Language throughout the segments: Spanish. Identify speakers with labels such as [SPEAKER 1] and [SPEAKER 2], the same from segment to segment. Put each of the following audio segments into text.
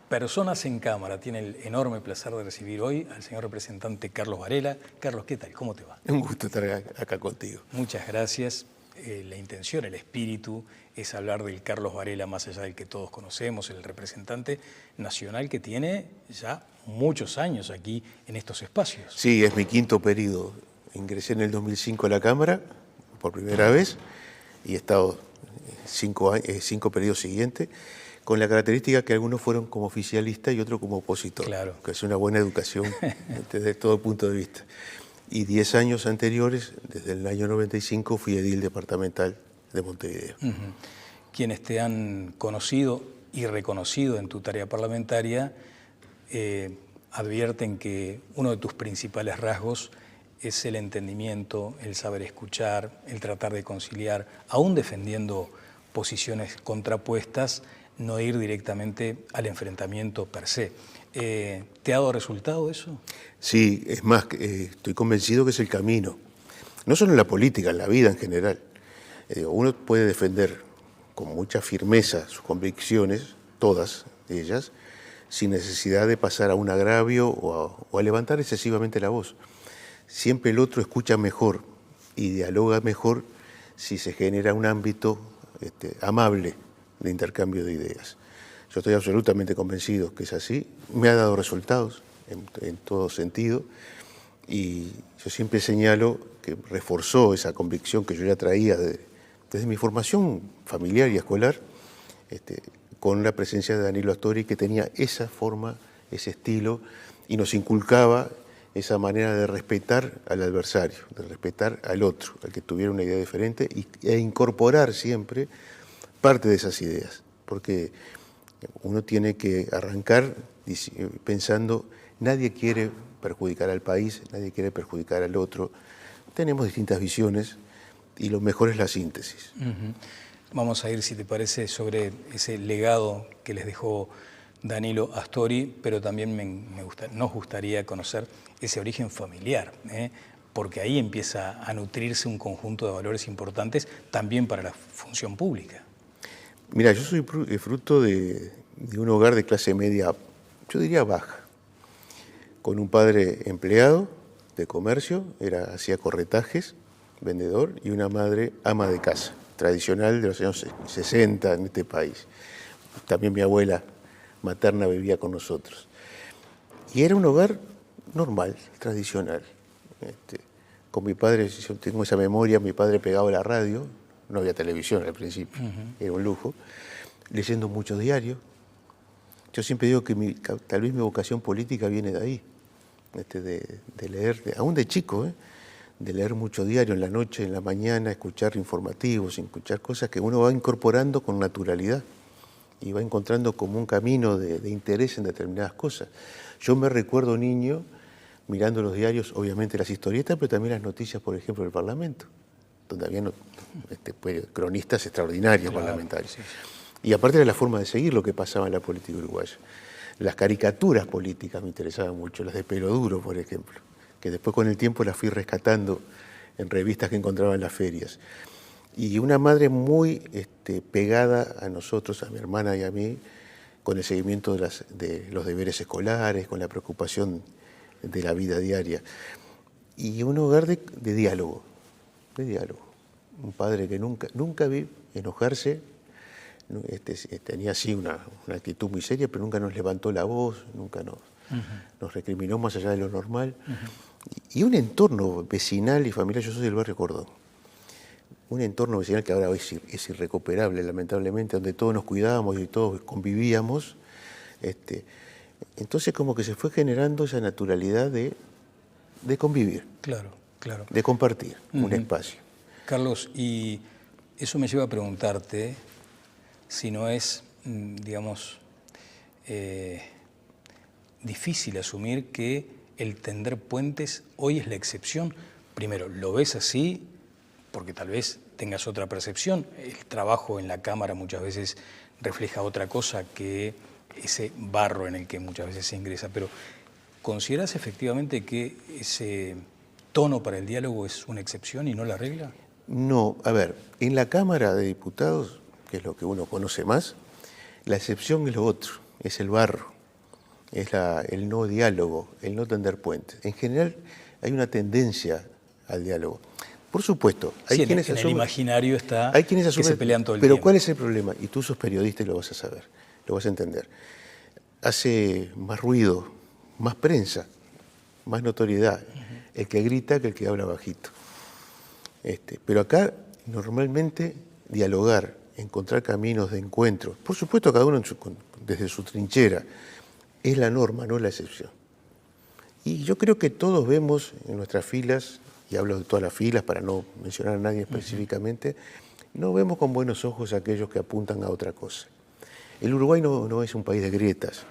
[SPEAKER 1] Personas en Cámara tiene el enorme placer de recibir hoy al señor representante Carlos Varela. Carlos, ¿qué tal? ¿Cómo te va?
[SPEAKER 2] Un gusto estar acá contigo.
[SPEAKER 1] Muchas gracias. La intención, el espíritu, es hablar del Carlos Varela más allá del que todos conocemos, el representante nacional que tiene ya muchos años aquí en estos espacios.
[SPEAKER 2] Sí, es mi quinto periodo. Ingresé en el 2005 a la Cámara por primera vez y he estado cinco periodos siguientes, con la característica que algunos fueron como oficialistas y otros como opositor,
[SPEAKER 1] Claro.
[SPEAKER 2] Que es una buena educación desde todo punto de vista. Y 10 años anteriores, desde el año 95, fui edil departamental de Montevideo.
[SPEAKER 1] Quienes te han conocido y reconocido en tu tarea parlamentaria advierten que uno de tus principales rasgos es el entendimiento, el saber escuchar, el tratar de conciliar, aún defendiendo posiciones contrapuestas, no ir directamente al enfrentamiento per se. ¿Te ha dado resultado eso?
[SPEAKER 2] Sí, es más, estoy convencido que es el camino. No solo en la política, en la vida en general. Uno puede defender con mucha firmeza sus convicciones, todas ellas, sin necesidad de pasar a un agravio o a levantar excesivamente la voz. Siempre el otro escucha mejor y dialoga mejor si se genera un ámbito amable de intercambio de ideas. Yo estoy absolutamente convencido que es así. Me ha dado resultados en todo sentido y yo siempre señalo que reforzó esa convicción que yo ya traía desde mi formación familiar y escolar, con la presencia de Danilo Astori, que tenía esa forma, ese estilo, y nos inculcaba esa manera de respetar al adversario, de respetar al otro, al que tuviera una idea diferente, e incorporar siempre parte de esas ideas, porque uno tiene que arrancar pensando, nadie quiere perjudicar al país, nadie quiere perjudicar al otro, tenemos distintas visiones y lo mejor es la síntesis.
[SPEAKER 1] Vamos a ir, si te parece, sobre ese legado que les dejó Danilo Astori, pero también nos gustaría conocer ese origen familiar, porque ahí empieza a nutrirse un conjunto de valores importantes también para la función pública.
[SPEAKER 2] Mira, yo soy fruto de un hogar de clase media, yo diría baja, con un padre empleado de comercio, hacía corretajes, vendedor, y una madre ama de casa, tradicional de los años 60 en este país. También mi abuela materna vivía con nosotros. Y era un hogar normal, tradicional. Con mi padre, yo tengo esa memoria, mi padre pegaba la radio, no había televisión al principio, era un lujo, leyendo muchos diarios. Yo siempre digo que tal vez mi vocación política viene de ahí, de leer, aún de chico, de leer mucho diario en la noche, en la mañana, escuchar informativos, escuchar cosas que uno va incorporando con naturalidad y va encontrando como un camino de interés en determinadas cosas. Yo me recuerdo niño mirando los diarios, obviamente las historietas, pero también las noticias, por ejemplo, del Parlamento, donde había cronistas extraordinarios, claro, parlamentarios. Sí. Y aparte era la forma de seguir lo que pasaba en la política uruguaya. Las caricaturas políticas me interesaban mucho, las de Pelo Duro, por ejemplo, que después con el tiempo las fui rescatando en revistas que encontraba en las ferias. Y una madre muy pegada a nosotros, a mi hermana y a mí, con el seguimiento de los deberes escolares, con la preocupación de la vida diaria. Y un hogar de diálogo, Un padre que nunca vi enojarse, tenía así una actitud muy seria, pero nunca nos levantó la voz, nunca nos recriminó más allá de lo normal. Y un entorno vecinal y familiar, yo soy del barrio Cordón, un entorno vecinal que ahora es irrecuperable, lamentablemente, donde todos nos cuidábamos y todos convivíamos. Entonces como que se fue generando esa naturalidad de convivir,
[SPEAKER 1] claro, claro,
[SPEAKER 2] de compartir un espacio.
[SPEAKER 1] Carlos, y eso me lleva a preguntarte si no es, digamos, difícil asumir que el tender puentes hoy es la excepción. Primero, ¿lo ves así? Porque tal vez tengas otra percepción. El trabajo en la Cámara muchas veces refleja otra cosa que ese barro en el que muchas veces se ingresa. Pero ¿consideras efectivamente que ese tono para el diálogo es una excepción y no la regla?
[SPEAKER 2] No, a ver, en la Cámara de Diputados, que es lo que uno conoce más, la excepción es lo otro, es el barro. es el no diálogo, el no tender puentes. En general hay una tendencia al diálogo. Por supuesto, hay
[SPEAKER 1] sí,
[SPEAKER 2] quienes
[SPEAKER 1] en
[SPEAKER 2] asumen,
[SPEAKER 1] el imaginario está
[SPEAKER 2] hay quienes
[SPEAKER 1] que
[SPEAKER 2] asumen,
[SPEAKER 1] se pelean todo el
[SPEAKER 2] pero
[SPEAKER 1] tiempo.
[SPEAKER 2] ¿cuál es el problema? Y tú sos periodista y lo vas a saber, lo vas a entender. Hace más ruido, más prensa, más notoriedad el que grita que el que habla bajito. Pero acá normalmente dialogar, encontrar caminos de encuentro, por supuesto cada uno desde su trinchera, es la norma, no la excepción. Y yo creo que todos vemos en nuestras filas, y hablo de todas las filas para no mencionar a nadie específicamente, no vemos con buenos ojos a aquellos que apuntan a otra cosa. El Uruguay no es un país de grietas,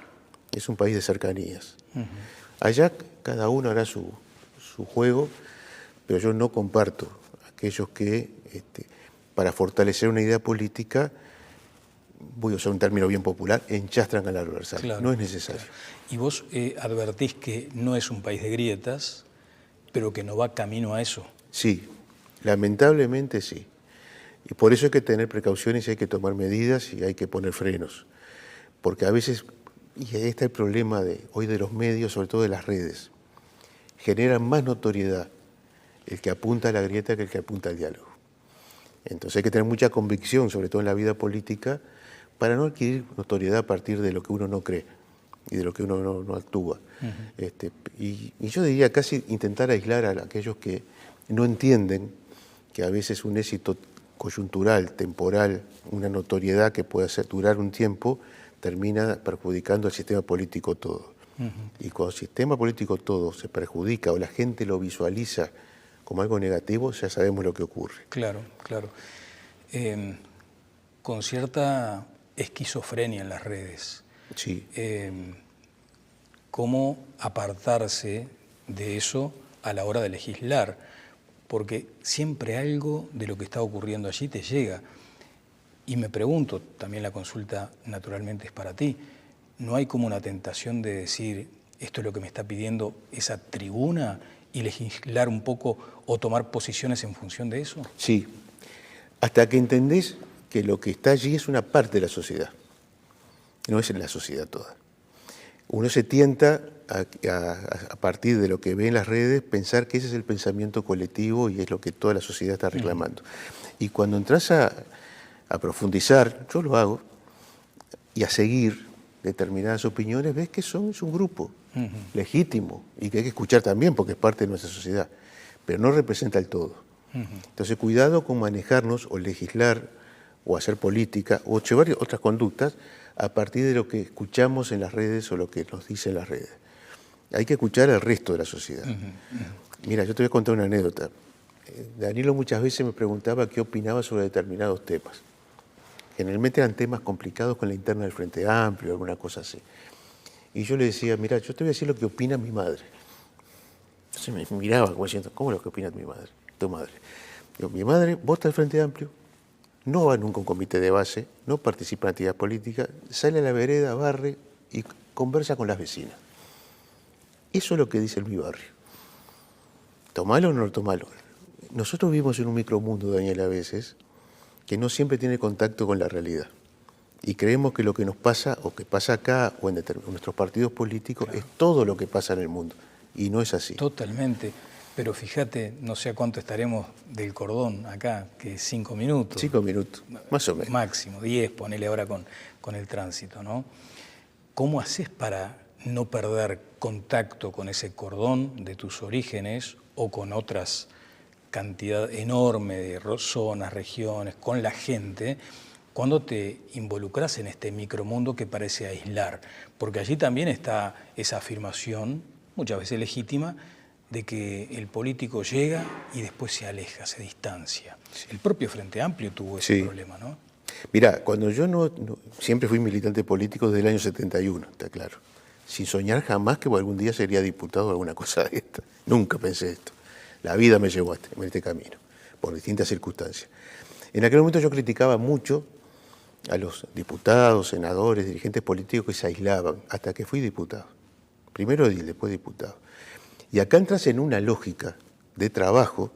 [SPEAKER 2] es un país de cercanías. Allá cada uno hará su juego, pero yo no comparto aquellos que, para fortalecer una idea política, voy a usar un término bien popular, enchastran al adversario.
[SPEAKER 1] Claro,
[SPEAKER 2] no es necesario.
[SPEAKER 1] Claro. Y vos advertís que no es un país de grietas, pero que no va camino a eso.
[SPEAKER 2] Sí, lamentablemente sí. Y por eso hay que tener precauciones y hay que tomar medidas y hay que poner frenos. Porque a veces, y ahí está el problema hoy de los medios, sobre todo de las redes, generan más notoriedad el que apunta a la grieta que el que apunta al diálogo. Entonces hay que tener mucha convicción, sobre todo en la vida política, para no adquirir notoriedad a partir de lo que uno no cree y de lo que uno no actúa. Y yo diría casi intentar aislar a aquellos que no entienden que a veces un éxito coyuntural, temporal, una notoriedad que puede durar un tiempo, termina perjudicando al sistema político todo. Y cuando el sistema político todo se perjudica o la gente lo visualiza como algo negativo, ya sabemos lo que ocurre.
[SPEAKER 1] Claro, claro. Con cierta esquizofrenia en las redes.
[SPEAKER 2] Sí.
[SPEAKER 1] ¿Cómo apartarse de eso a la hora de legislar? Porque siempre algo de lo que está ocurriendo allí te llega. Y me pregunto, también la consulta naturalmente es para ti, ¿no hay como una tentación de decir, esto es lo que me está pidiendo esa tribuna y legislar un poco o tomar posiciones en función de eso?
[SPEAKER 2] Sí, hasta que entendés que lo que está allí es una parte de la sociedad, no es en la sociedad toda. Uno se tienta a partir de lo que ve en las redes, pensar que ese es el pensamiento colectivo y es lo que toda la sociedad está reclamando. Y cuando entras a profundizar, yo lo hago, y a seguir determinadas opiniones, ves que es un grupo legítimo y que hay que escuchar también porque es parte de nuestra sociedad, pero no representa el todo. Entonces, cuidado con manejarnos o legislar o hacer política o llevar otras conductas a partir de lo que escuchamos en las redes o lo que nos dicen las redes. Hay que escuchar al resto de la sociedad. Mira, yo te voy a contar una anécdota. Danilo muchas veces me preguntaba qué opinaba sobre determinados temas. Generalmente eran temas complicados con la interna del Frente Amplio, alguna cosa así. Y yo le decía, mira, yo te voy a decir lo que opina mi madre. Entonces me miraba como diciendo, ¿cómo lo que opina mi madre? Tu madre. Digo, mi madre vota al Frente Amplio, no va nunca a un comité de base, no participa en actividad política, sale a la vereda, barre y conversa con las vecinas. Eso es lo que dice el mi barrio. Tomalo o no lo tomalo. Nosotros vivimos en un micromundo, Daniel, a veces, que no siempre tiene contacto con la realidad. Y creemos que lo que nos pasa, o que pasa acá, o en nuestros partidos políticos, claro, es todo lo que pasa en el mundo. Y no es así.
[SPEAKER 1] Totalmente. Pero fíjate, no sé a cuánto estaremos del cordón acá, que 5 minutos.
[SPEAKER 2] 5 minutos, más o menos.
[SPEAKER 1] Máximo, 10, ponele ahora con el tránsito, ¿no? ¿Cómo haces para no perder contacto con ese cordón de tus orígenes o con otras cantidad enorme de zonas, regiones, con la gente, cuando te involucras en este micromundo que parece aislar? Porque allí también está esa afirmación, muchas veces legítima, de que el político llega y después se aleja, se distancia. El propio Frente Amplio tuvo ese problema, ¿no?
[SPEAKER 2] Mirá, cuando yo siempre fui militante político desde el año 71, está claro. Sin soñar jamás que algún día sería diputado o alguna cosa de esta. Nunca pensé esto. La vida me llevó a este camino, por distintas circunstancias. En aquel momento yo criticaba mucho a los diputados, senadores, dirigentes políticos que se aislaban, hasta que fui diputado. Primero edil, después diputado. Y acá entras en una lógica de trabajo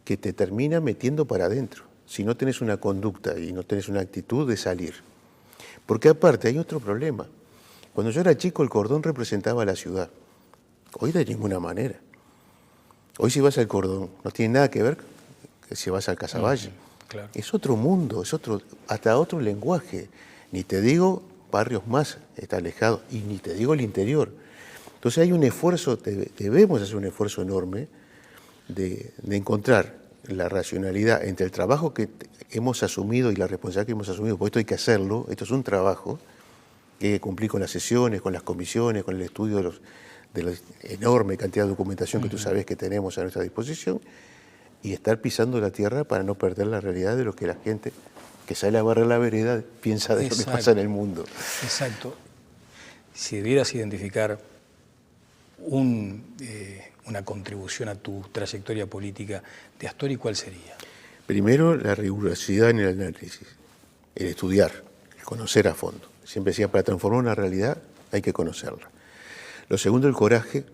[SPEAKER 2] que te termina metiendo para adentro, si no tenés una conducta y no tenés una actitud de salir. Porque aparte hay otro problema. Cuando yo era chico, el cordón representaba la ciudad. Hoy de ninguna manera. Hoy si vas al cordón, no tiene nada que ver que si vas al Casaballe.
[SPEAKER 1] Claro.
[SPEAKER 2] Es otro mundo, es hasta otro lenguaje. Ni te digo barrios más está alejados, y ni te digo el interior. Entonces hay un esfuerzo, debemos hacer un esfuerzo enorme de encontrar la racionalidad entre el trabajo que hemos asumido y la responsabilidad que hemos asumido, porque esto hay que hacerlo, esto es un trabajo que hay que cumplir con las sesiones, con las comisiones, con el estudio de la enorme cantidad de documentación que tú sabes que tenemos a nuestra disposición, y estar pisando la tierra para no perder la realidad de lo que la gente que sale a barrer la vereda piensa de lo que pasa en el mundo.
[SPEAKER 1] Exacto. Si debieras identificar una contribución a tu trayectoria política de Astori, ¿cuál sería?
[SPEAKER 2] Primero, la rigurosidad en el análisis, el estudiar, el conocer a fondo. Siempre decía, para transformar una realidad hay que conocerla. Lo segundo, el coraje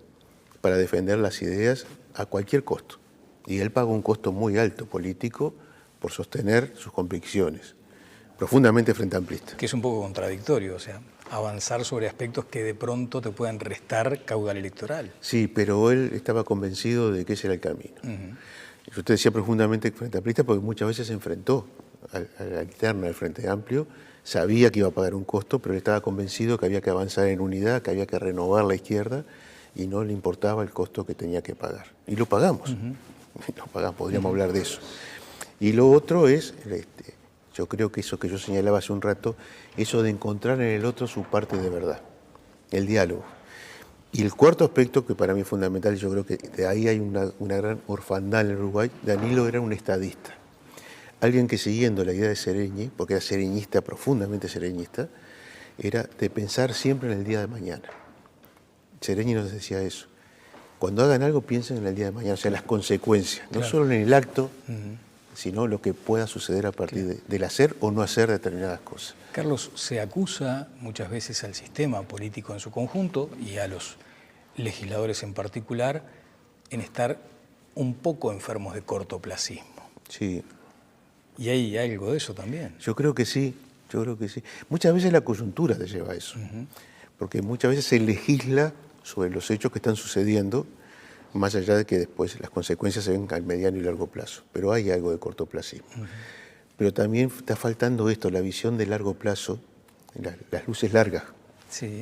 [SPEAKER 2] para defender las ideas a cualquier costo. Y él pagó un costo muy alto político por sostener sus convicciones, profundamente frente amplista.
[SPEAKER 1] Que es un poco contradictorio, o sea, avanzar sobre aspectos que de pronto te puedan restar caudal electoral.
[SPEAKER 2] Sí, pero él estaba convencido de que ese era el camino. Yo te decía profundamente frente amplista porque muchas veces se enfrentó a la interna del Frente Amplio, sabía que iba a pagar un costo, pero él estaba convencido que había que avanzar en unidad, que había que renovar la izquierda, y no le importaba el costo que tenía que pagar. Y lo pagamos. Lo pagamos, podríamos hablar de eso. Y lo otro es, yo creo que eso que yo señalaba hace un rato, eso de encontrar en el otro su parte de verdad, el diálogo. Y el cuarto aspecto que para mí es fundamental, yo creo que de ahí hay una gran orfandad en el Uruguay, Danilo era un estadista. Alguien que siguiendo la idea de Sereñi, porque era sereñista, profundamente sereñista, era de pensar siempre en el día de mañana. Sereñi nos decía eso. Cuando hagan algo, piensen en el día de mañana, o sea, las consecuencias, no solo en el acto, sino lo que pueda suceder a partir del hacer o no hacer determinadas cosas.
[SPEAKER 1] Carlos, se acusa muchas veces al sistema político en su conjunto y a los legisladores en particular en estar un poco enfermos de cortoplacismo.
[SPEAKER 2] Sí.
[SPEAKER 1] ¿Y hay algo de eso también?
[SPEAKER 2] Yo creo que sí, Muchas veces la coyuntura te lleva a eso, porque muchas veces se legisla sobre los hechos que están sucediendo, más allá de que después las consecuencias se ven al mediano y largo plazo. Pero hay algo de cortoplacismo. Pero también está faltando esto, la visión de largo plazo, las luces largas,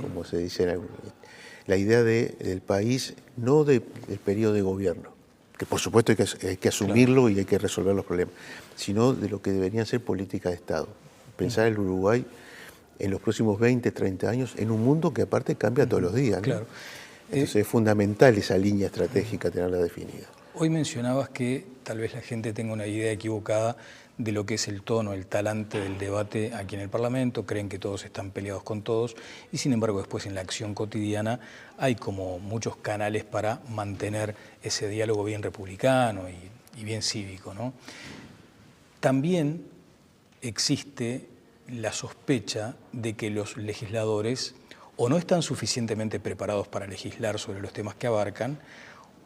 [SPEAKER 2] como se dice, la idea del país, no del periodo de gobierno, que por supuesto hay que asumirlo y hay que resolver los problemas, sino de lo que deberían ser políticas de Estado. Pensar el Uruguay en los próximos 20, 30 años, en un mundo que aparte cambia todos los días, ¿no?
[SPEAKER 1] Claro.
[SPEAKER 2] Entonces es fundamental esa línea estratégica tenerla definida.
[SPEAKER 1] Hoy mencionabas que tal vez la gente tenga una idea equivocada de lo que es el tono, el talante del debate aquí en el Parlamento, creen que todos están peleados con todos y sin embargo después en la acción cotidiana hay como muchos canales para mantener ese diálogo bien republicano y bien cívico, ¿no? También existe la sospecha de que los legisladores o no están suficientemente preparados para legislar sobre los temas que abarcan,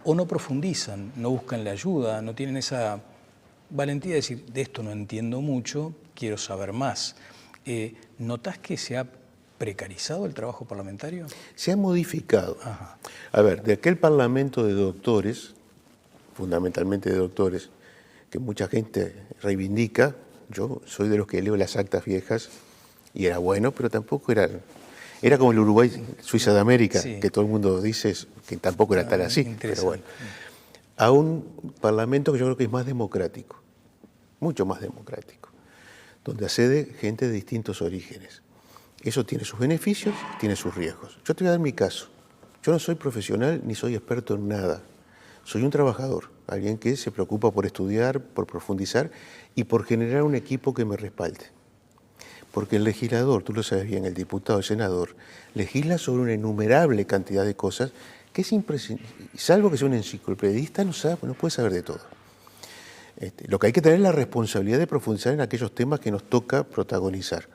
[SPEAKER 1] o no profundizan, no buscan la ayuda, no tienen esa valentía de decir, de esto no entiendo mucho, quiero saber más. ¿Notás que se ha precarizado el trabajo parlamentario?
[SPEAKER 2] Se ha modificado.
[SPEAKER 1] Ajá.
[SPEAKER 2] A ver, de aquel parlamento de doctores, fundamentalmente de doctores, que mucha gente reivindica, yo soy de los que leo las actas viejas y era bueno, pero tampoco era como el Uruguay, Suiza de América, que todo el mundo dice que tampoco era tan así, pero bueno. A un parlamento que yo creo que es más democrático, mucho más democrático, donde accede gente de distintos orígenes. Eso tiene sus beneficios, tiene sus riesgos. Yo te voy a dar mi caso. Yo no soy profesional ni soy experto en nada. Soy un trabajador, alguien que se preocupa por estudiar, por profundizar y por generar un equipo que me respalde. Porque el legislador, tú lo sabes bien, el diputado, el senador, legisla sobre una innumerable cantidad de cosas que es imprescindible. Salvo que sea un enciclopedista, no puede saber de todo. Lo que hay que tener es la responsabilidad de profundizar en aquellos temas que nos toca protagonizar.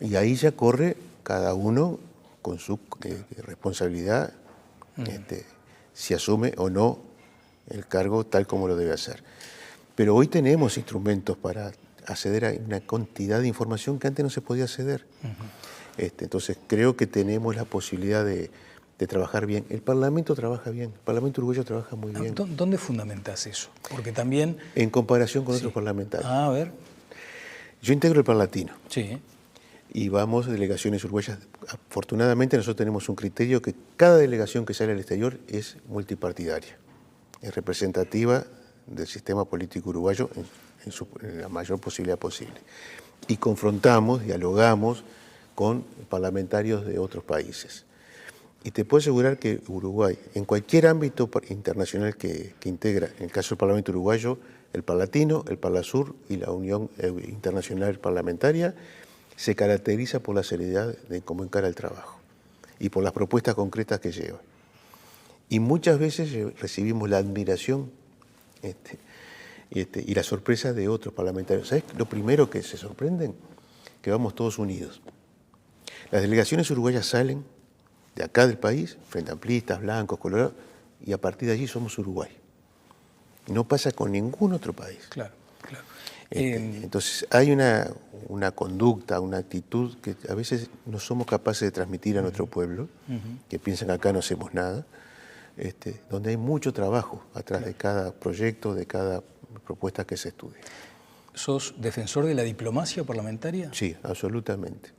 [SPEAKER 2] Y ahí ya corre cada uno con su responsabilidad, si asume o no el cargo tal como lo debe hacer. Pero hoy tenemos instrumentos para acceder a una cantidad de información que antes no se podía acceder. Entonces creo que tenemos la posibilidad de trabajar bien. El Parlamento trabaja bien, el Parlamento uruguayo trabaja muy bien.
[SPEAKER 1] ¿Dónde fundamentas eso? Porque también...
[SPEAKER 2] En comparación con
[SPEAKER 1] Sí.
[SPEAKER 2] otros parlamentarios.
[SPEAKER 1] A ver.
[SPEAKER 2] Yo integro el Parlatino.
[SPEAKER 1] Sí.
[SPEAKER 2] Y vamos delegaciones uruguayas. Afortunadamente nosotros tenemos un criterio que cada delegación que sale al exterior es multipartidaria, es representativa del sistema político uruguayo en la mayor posibilidad posible. Y confrontamos, dialogamos con parlamentarios de otros países. Y te puedo asegurar que Uruguay, en cualquier ámbito internacional que integra, en el caso del Parlamento uruguayo, el Parlatino, el Parlasur y la Unión Internacional Parlamentaria, se caracteriza por la seriedad de cómo encara el trabajo y por las propuestas concretas que lleva. Y muchas veces recibimos la admiración y la sorpresa de otros parlamentarios. ¿Sabes? Lo primero que se sorprenden, que vamos todos unidos. Las delegaciones uruguayas salen de acá del país, frente amplistas, blancos, colorados, y a partir de allí somos Uruguay. No pasa con ningún otro país.
[SPEAKER 1] Claro, claro.
[SPEAKER 2] Entonces hay una conducta, una actitud que a veces no somos capaces de transmitir a nuestro pueblo, que piensan que acá no hacemos nada, donde hay mucho trabajo atrás de cada proyecto, de cada propuesta que se estudie.
[SPEAKER 1] ¿Sos defensor de la diplomacia parlamentaria?
[SPEAKER 2] Sí, absolutamente.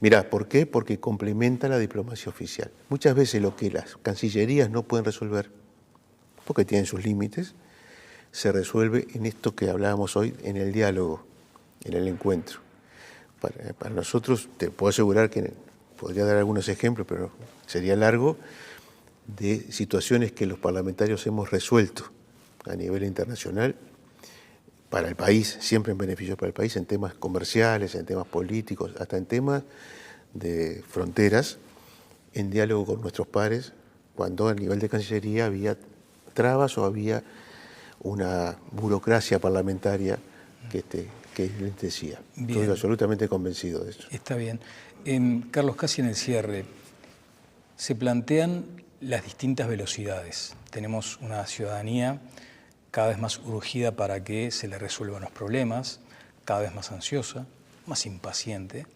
[SPEAKER 2] Mirá, ¿por qué? Porque complementa la diplomacia oficial. Muchas veces lo que las cancillerías no pueden resolver, porque tienen sus límites, se resuelve en esto que hablábamos hoy, en el diálogo, en el encuentro. Para nosotros, te puedo asegurar que podría dar algunos ejemplos, pero sería largo, de situaciones que los parlamentarios hemos resuelto a nivel internacional para el país, siempre en beneficio para el país, en temas comerciales, en temas políticos, hasta en temas de fronteras, en diálogo con nuestros pares, cuando a nivel de Cancillería había trabas o había una burocracia parlamentaria que les decía. Estoy absolutamente convencido de eso.
[SPEAKER 1] Está bien. Carlos, casi en el cierre, se plantean las distintas velocidades. Tenemos una ciudadanía cada vez más urgida para que se le resuelvan los problemas, cada vez más ansiosa, más impaciente.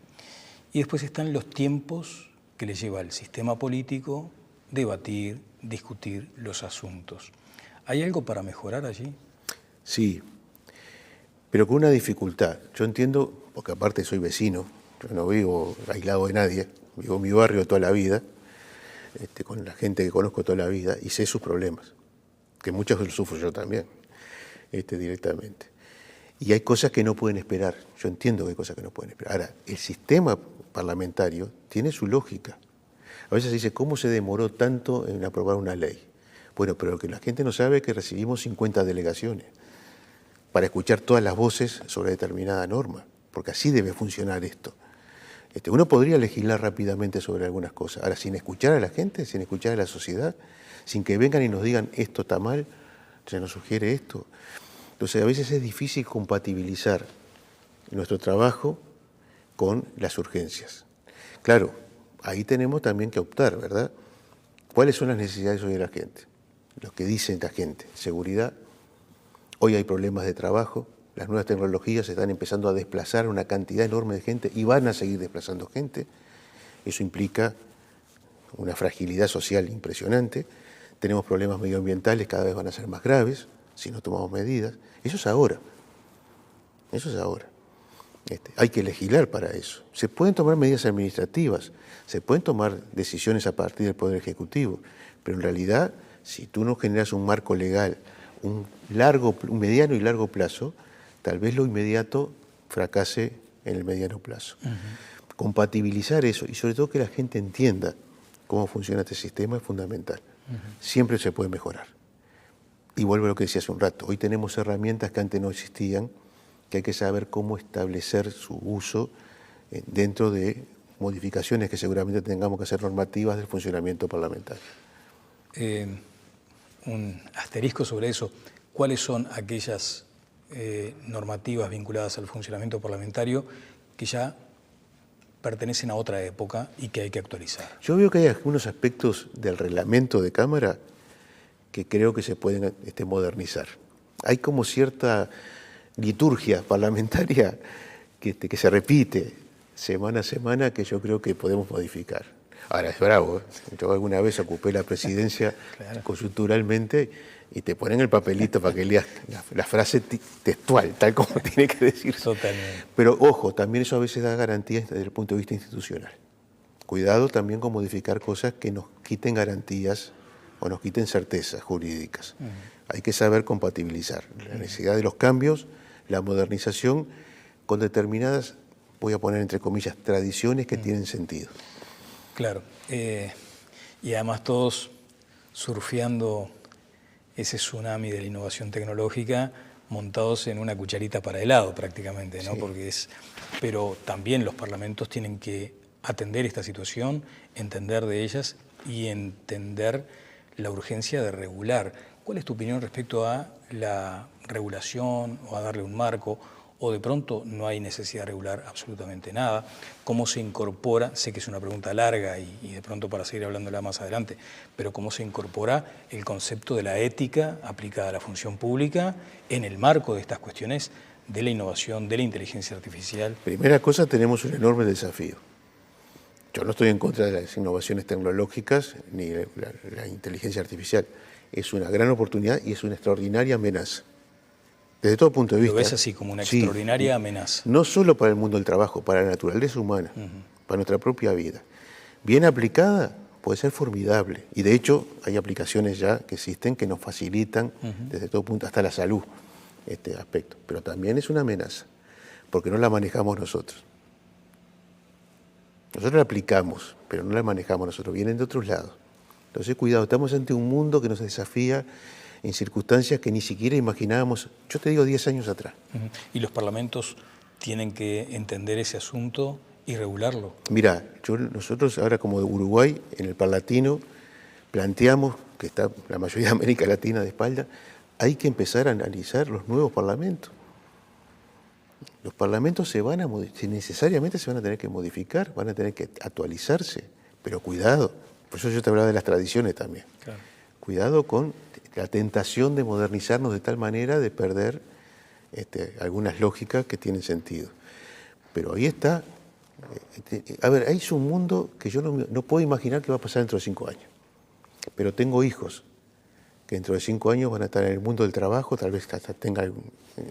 [SPEAKER 1] Y después están los tiempos que le lleva al sistema político debatir, discutir los asuntos. ¿Hay algo para mejorar allí?
[SPEAKER 2] Sí, pero con una dificultad. Yo entiendo, porque aparte soy vecino, yo no vivo aislado de nadie, vivo en mi barrio toda la vida, con la gente que conozco toda la vida, y sé sus problemas, que muchos los sufro yo también, directamente. Y hay cosas que no pueden esperar, yo entiendo que hay cosas que no pueden esperar. Ahora, el sistema parlamentario tiene su lógica. A veces se dice, ¿cómo se demoró tanto en aprobar una ley? Bueno, pero lo que la gente no sabe es que recibimos 50 delegaciones para escuchar todas las voces sobre determinada norma, porque así debe funcionar esto. Uno podría legislar rápidamente sobre algunas cosas, ahora sin escuchar a la gente, sin escuchar a la sociedad, sin que vengan y nos digan esto está mal, se nos sugiere esto. Entonces a veces es difícil compatibilizar nuestro trabajo con las urgencias. Claro, ahí tenemos también que optar, ¿verdad? ¿Cuáles son las necesidades hoy de la gente? Lo que dice la gente, seguridad. Hoy hay problemas de trabajo, las nuevas tecnologías están empezando a desplazar una cantidad enorme de gente y van a seguir desplazando gente. Eso implica una fragilidad social impresionante. Tenemos problemas medioambientales, cada vez van a ser más graves si no tomamos medidas. Eso es ahora. Eso es ahora. Hay que legislar para eso. Se pueden tomar medidas administrativas, se pueden tomar decisiones a partir del Poder Ejecutivo, pero en realidad, si tú no generas un marco legal, un mediano y largo plazo, tal vez lo inmediato fracase en el mediano plazo. Compatibilizar eso y sobre todo que la gente entienda cómo funciona este sistema es fundamental. Siempre se puede mejorar. Y vuelvo a lo que decía hace un rato, hoy tenemos herramientas que antes no existían, que hay que saber cómo establecer su uso dentro de modificaciones que seguramente tengamos que hacer normativas del funcionamiento parlamentario.
[SPEAKER 1] Un asterisco sobre eso. ¿Cuáles son aquellas normativas vinculadas al funcionamiento parlamentario que ya pertenecen a otra época y que hay que actualizar?
[SPEAKER 2] Yo veo que hay algunos aspectos del reglamento de Cámara que creo que se pueden modernizar. Hay como cierta liturgia parlamentaria que se repite. semana a semana que yo creo que podemos modificar. Ahora, es bravo, ¿eh? Yo alguna vez ocupé la presidencia
[SPEAKER 1] Claro.
[SPEAKER 2] coyunturalmente y te ponen el papelito para que leas la frase textual, tal como tiene que decirse.
[SPEAKER 1] Totalmente.
[SPEAKER 2] Pero ojo, también eso a veces da garantías desde el punto de vista institucional. Cuidado también con modificar cosas que nos quiten garantías o nos quiten certezas jurídicas. Hay que saber compatibilizar la necesidad de los cambios, la modernización, con determinadas, voy a poner entre comillas, tradiciones que tienen sentido.
[SPEAKER 1] Claro. Y además todos surfeando ese tsunami de la innovación tecnológica montados en una cucharita para helado prácticamente, ¿no?
[SPEAKER 2] Sí.
[SPEAKER 1] Pero también los parlamentos tienen que atender esta situación, entender de ellas y entender la urgencia de regular. ¿Cuál es tu opinión respecto a la regulación o a darle un marco? ¿O de pronto no hay necesidad de regular absolutamente nada? ¿Cómo se incorpora? Sé que es una pregunta larga y de pronto para seguir hablándola más adelante, pero ¿cómo se incorpora el concepto de la ética aplicada a la función pública en el marco de estas cuestiones de la innovación, de la inteligencia artificial?
[SPEAKER 2] Primera cosa, tenemos un enorme desafío. Yo no estoy en contra de las innovaciones tecnológicas ni de la inteligencia artificial. Es una gran oportunidad y es una extraordinaria amenaza. Desde todo punto de vista.
[SPEAKER 1] ¿Lo ves así como una extraordinaria amenaza?
[SPEAKER 2] No solo para el mundo del trabajo, para la naturaleza humana, para nuestra propia vida. Bien aplicada puede ser formidable. Y de hecho hay aplicaciones ya que existen que nos facilitan desde todo punto, hasta la salud, este aspecto. Pero también es una amenaza, porque no la manejamos nosotros. Nosotros la aplicamos, pero no la manejamos nosotros, vienen de otros lados. Entonces, cuidado, estamos ante un mundo que nos desafía en circunstancias que ni siquiera imaginábamos, yo te digo, 10 años atrás.
[SPEAKER 1] ¿Y los parlamentos tienen que entender ese asunto y regularlo?
[SPEAKER 2] Mira, nosotros ahora como de Uruguay, en el Parlatino, planteamos, que está la mayoría de América Latina de espalda, hay que empezar a analizar los nuevos parlamentos. Los parlamentos necesariamente se van a tener que modificar, van a tener que actualizarse, pero cuidado, por eso yo te hablaba de las tradiciones también.
[SPEAKER 1] Claro.
[SPEAKER 2] Cuidado con la tentación de modernizarnos de tal manera de perder algunas lógicas que tienen sentido. Pero ahí está, a ver, ahí es un mundo que yo no puedo imaginar que va a pasar dentro de 5 años. Pero tengo hijos que dentro de 5 años van a estar en el mundo del trabajo, tal vez hasta tenga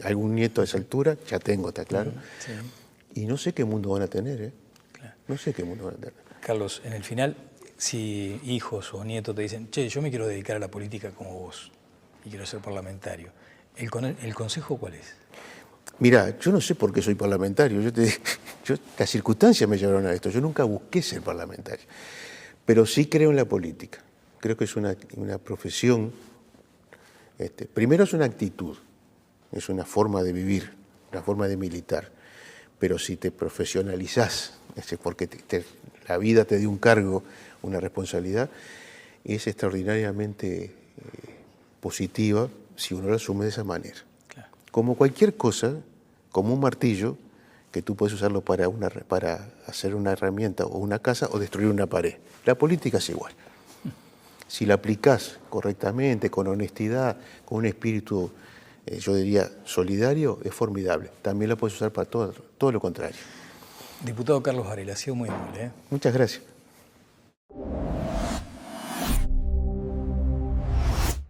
[SPEAKER 2] algún nieto a esa altura, ya tengo, está claro. Sí. Y no sé qué mundo van a tener, ¿eh? Claro. No sé qué mundo van a tener.
[SPEAKER 1] Carlos, en el final, si hijos o nietos te dicen, che, yo me quiero dedicar a la política como vos y quiero ser parlamentario, ¿el consejo cuál es?
[SPEAKER 2] Mira, yo no sé por qué soy parlamentario, las circunstancias me llevaron a esto, yo nunca busqué ser parlamentario, pero sí creo en la política, creo que es una profesión, primero es una actitud, es una forma de vivir, una forma de militar, pero si te profesionalizás, porque la vida te dio un cargo, una responsabilidad, es extraordinariamente positiva si uno la asume de esa manera. Claro. Como cualquier cosa, como un martillo, que tú puedes usarlo para hacer una herramienta o una casa o destruir una pared. La política es igual. Si la aplicás correctamente, con honestidad, con un espíritu, yo diría, solidario, es formidable. También la puedes usar para todo lo contrario.
[SPEAKER 1] Diputado Carlos Varela, ha sido muy amable, ¿eh?
[SPEAKER 2] Muchas gracias.